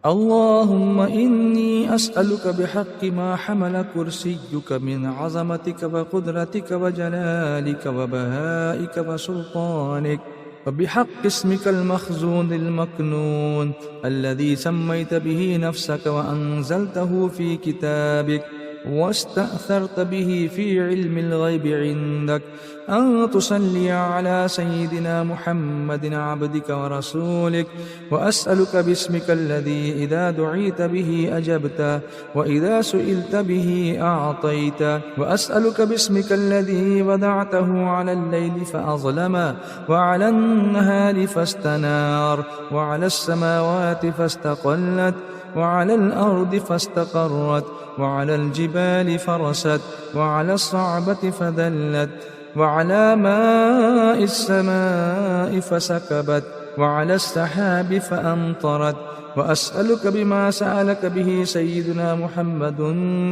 اللهم إني أسألك بحق ما حمل كرسيك من عظمتك وقدرتك وجلالك وبهائك وسلطانك، وبحق اسمك المخزون المكنون الذي سميت به نفسك وأنزلته في كتابك واستأثرت به في علم الغيب عندك، أن تصلي على سيدنا محمد عبدك ورسولك. وأسألك باسمك الذي إذا دعيت به أجبت، وإذا سئلت به أعطيت. وأسألك باسمك الذي وضعته على الليل فأظلم، وعلى النهار فاستنار، وعلى السماوات فاستقلت، وعلى الأرض فاستقرت، وعلى الجبال فرست، وعلى الصعبة فذلت، وعلى ماء السماء فسكبت، وعلى السحاب فأمطرت. وأسألك بما سألك به سيدنا محمد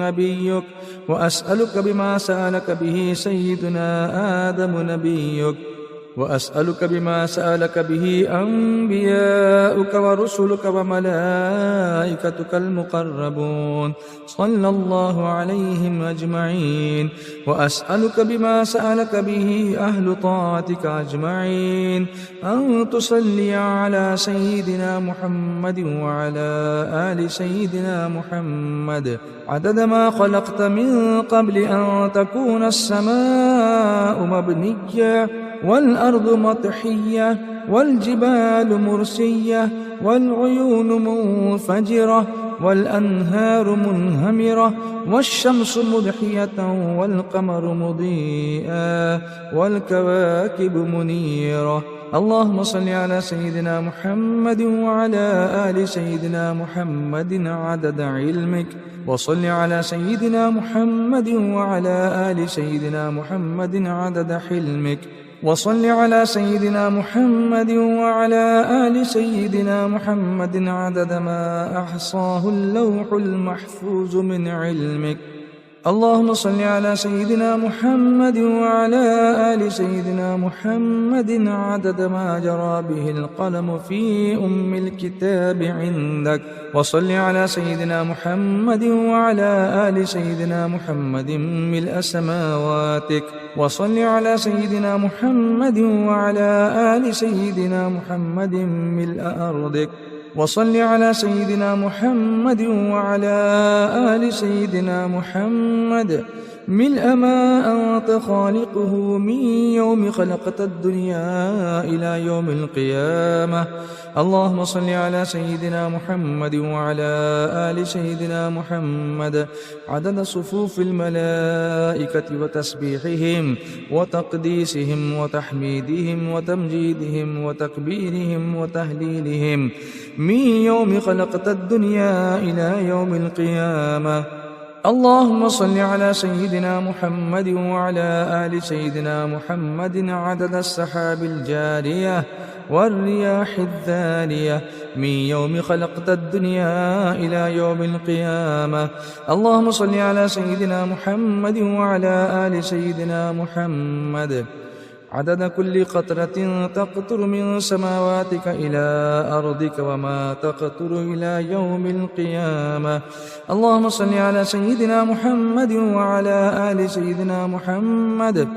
نبيك، وأسألك بما سألك به سيدنا آدم نبيك، وأسألك بما سألك به أنبياؤك ورسلك وملائكتك المقربون صلى الله عليهم أجمعين. وأسألك بما سألك به أهل طاعتك أجمعين، أن تصلي على سيدنا محمد وعلى آل سيدنا محمد عدد ما خلقت من قبل أن تكون السماء مبنية والأرض مطحية والجبال مرسية والعيون منفجرة والأنهار منهمرة والشمس مضحية والقمر مضيئا والكواكب منيرة. اللهم صل على سيدنا محمد وعلى آل سيدنا محمد عدد علمك، وصل على سيدنا محمد وعلى آل سيدنا محمد عدد حلمك، وصل على سيدنا محمد وعلى آل سيدنا محمد عدد ما أحصاه اللوح المحفوظ من علمك. اللهم صل على سيدنا محمد وعلى آل سيدنا محمد عدد ما جرى به القلم في أم الكتاب عندك، وصل على سيدنا محمد وعلى آل سيدنا محمد ملء سماواتك، وصل على سيدنا محمد وعلى آل سيدنا محمد ملء أرضك، وصل على سيدنا محمد وعلى آل سيدنا محمد ملء ما أنت خالقه من يوم خلقت الدنيا إلى يوم القيامة. اللهم صل على سيدنا محمد وعلى آل سيدنا محمد عدد صفوف الملائكة وتسبيحهم وتقديسهم وتحميدهم وتمجيدهم وتكبيرهم وتهليلهم من يوم خلقت الدنيا إلى يوم القيامة. اللهم صل على سيدنا محمد وعلى آل سيدنا محمد عدد السحاب الجارية والرياح الذالية من يوم خلقت الدنيا إلى يوم القيامة. اللهم صل على سيدنا محمد وعلى آل سيدنا محمد عدد كل قطرة تقطر من سماواتك إلى أرضك وما تقطر إلى يوم القيامة. اللهم صل على سيدنا محمد وعلى آل سيدنا محمد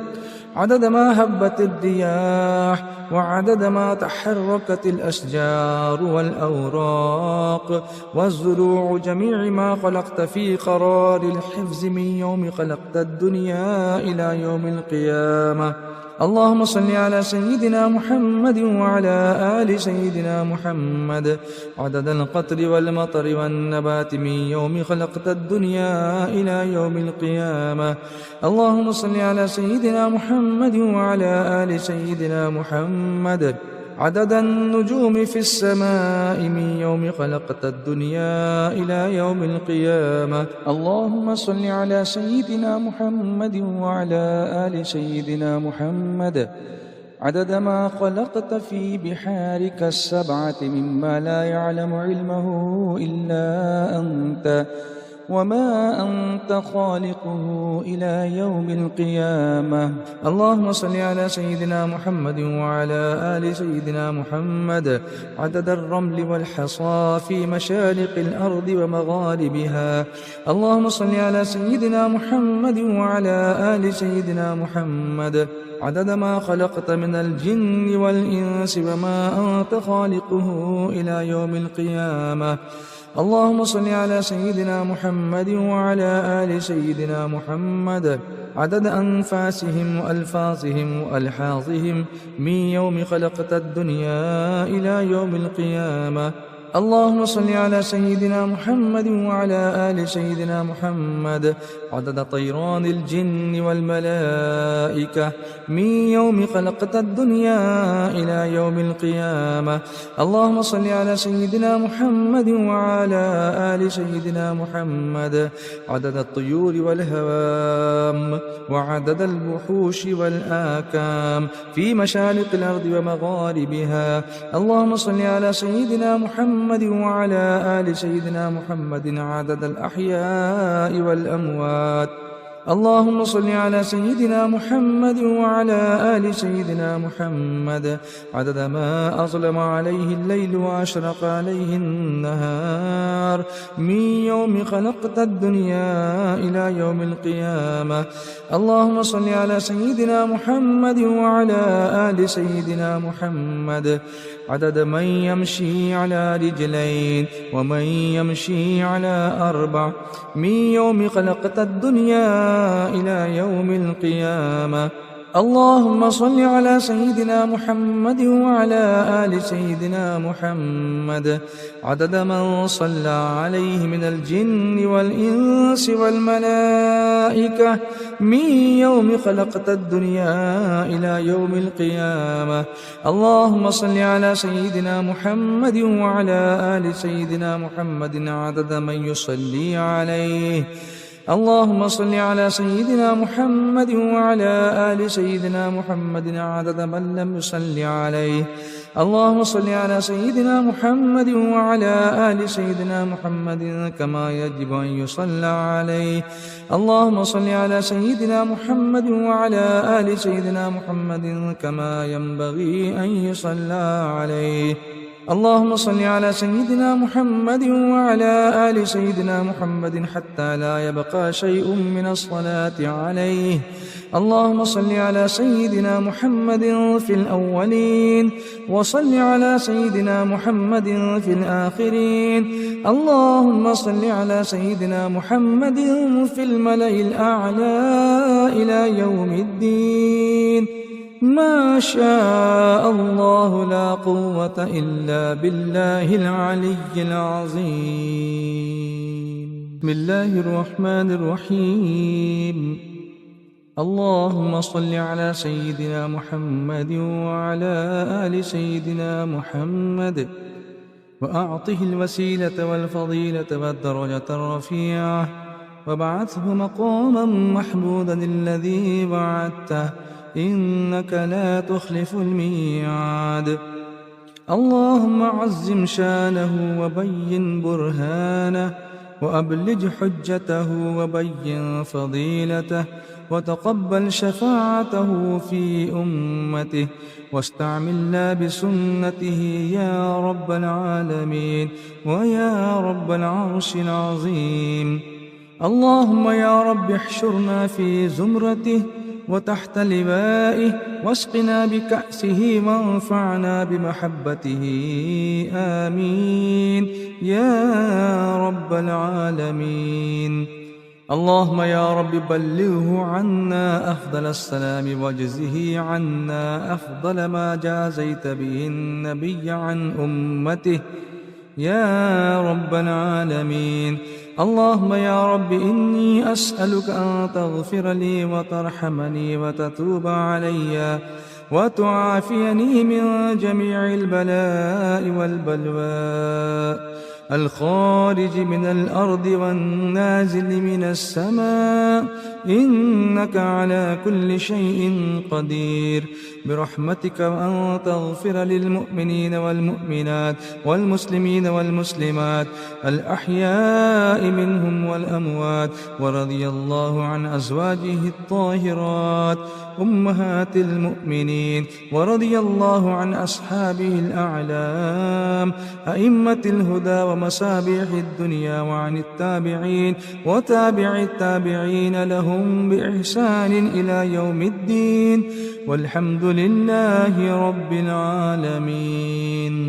عدد ما هبت الرياح وعدد ما تحركت الأشجار والأوراق والزروع، جميع ما خلقت في قرار الحفظ من يوم خلقت الدنيا إلى يوم القيامة. اللهم صل على سيدنا محمد وعلى آل سيدنا محمد عدد القطر والمطر والنبات من يوم خلقت الدنيا إلى يوم القيامة. اللهم صل على سيدنا محمد وعلى آل سيدنا محمد عدد النجوم في السماء من يوم خلقت الدنيا إلى يوم القيامة. اللهم صل على سيدنا محمد وعلى آل سيدنا محمد عدد ما خلقت في بحارك السبعة مما لا يعلم علمه إلا أنت، وما أنت خالقه إلى يوم القيامة. اللهم صل على سيدنا محمد وعلى آل سيدنا محمد عدد الرمل والحصى في مشارق الأرض ومغاربها. اللهم صل على سيدنا محمد وعلى آل سيدنا محمد عدد ما خلقت من الجن والإنس وما أنت خالقه إلى يوم القيامة. اللهم صل على سيدنا محمد وعلى آل سيدنا محمد عدد أنفاسهم وألفاظهم وألحاظهم من يوم خلقت الدنيا إلى يوم القيامة. اللهم صل على سيدنا محمد وعلى آل سيدنا محمد عدد طيران الجن والملائكة من يوم خلقت الدنيا إلى يوم القيامة. اللهم صل على سيدنا محمد وعلى آل سيدنا محمد عدد الطيور والهوام وعدد الوحوش والآكام في مشارق الأرض ومغاربها. اللهم صل على سيدنا محمد وعلى آل سيدنا محمد عدد الأحياء والأموات. اللهم صل على سيدنا محمد وعلى آل سيدنا محمد عدد ما أظلم عليه الليل وأشرق عليه النهار من يوم خلقت الدنيا إلى يوم القيامة. اللهم صل على سيدنا محمد وعلى آل سيدنا محمد عدد من يمشي على رجلين ومن يمشي على أربع من يوم خلقت الدنيا إلى يوم القيامة. اللهم صل على سيدنا محمد وعلى آل سيدنا محمد عدد من صلى عليه من الجن والإنس والملائكة من يوم خلقت الدنيا إلى يوم القيامة. اللهم صل على سيدنا محمد وعلى آل سيدنا محمد عدد من يصلي عليه. اللهم صل على سيدنا محمد وعلى آل سيدنا محمد عدد من لم يصل عليه. اللهم صل على سيدنا محمد وعلى آل سيدنا محمد كما يجب أن يصلى عليه. اللهم صل على سيدنا محمد وعلى آل سيدنا محمد كما ينبغي أن يصلى عليه. اللهم صل على سيدنا محمد وعلى آل سيدنا محمد حتى لا يبقى شيء من الصلاة عليه. اللهم صل على سيدنا محمد في الأولين وصل على سيدنا محمد في الآخرين. اللهم صل على سيدنا محمد في الملأ الأعلى إلى يوم الدين. ما شاء الله لا قوة إلا بالله العلي العظيم. بسم الله الرحمن الرحيم. اللهم صل على سيدنا محمد وعلى آل سيدنا محمد وأعطه الوسيلة والفضيلة والدرجة الرفيعة وابعثه مقاما محمودا الذي وعدته إنك لا تخلف الميعاد. اللهم عزم شانه وبين برهانه وأبلج حجته وبين فضيلته وتقبل شفاعته في أمته واستعملنا بسنته يا رب العالمين ويا رب العرش العظيم. اللهم يا رب احشرنا في زمرته وتحت لوائه واسقنا بكأسه وانفعنا بمحبته آمين يا رب العالمين. اللهم يا رب بلغه عنا أفضل السلام واجزه عنا أفضل ما جازيت به النبي عن أمته يا رب العالمين. اللهم يا رب إني أسألك أن تغفر لي وترحمني وتتوب علي وتعافيني من جميع البلاء والبلواء. الخارج من الأرض والنازل من السماء إنك على كل شيء قدير برحمتك وأن تغفر للمؤمنين والمؤمنات والمسلمين والمسلمات الأحياء منهم والأموات ورضي الله عن أزواجه الطاهرات أمهات المؤمنين ورضي الله عن أصحابه الأعلام أئمة الهدى ومصابيح الدنيا وعن التابعين وتابع التابعين لهم بإحسان إلى يوم الدين والحمد لله رب العالمين.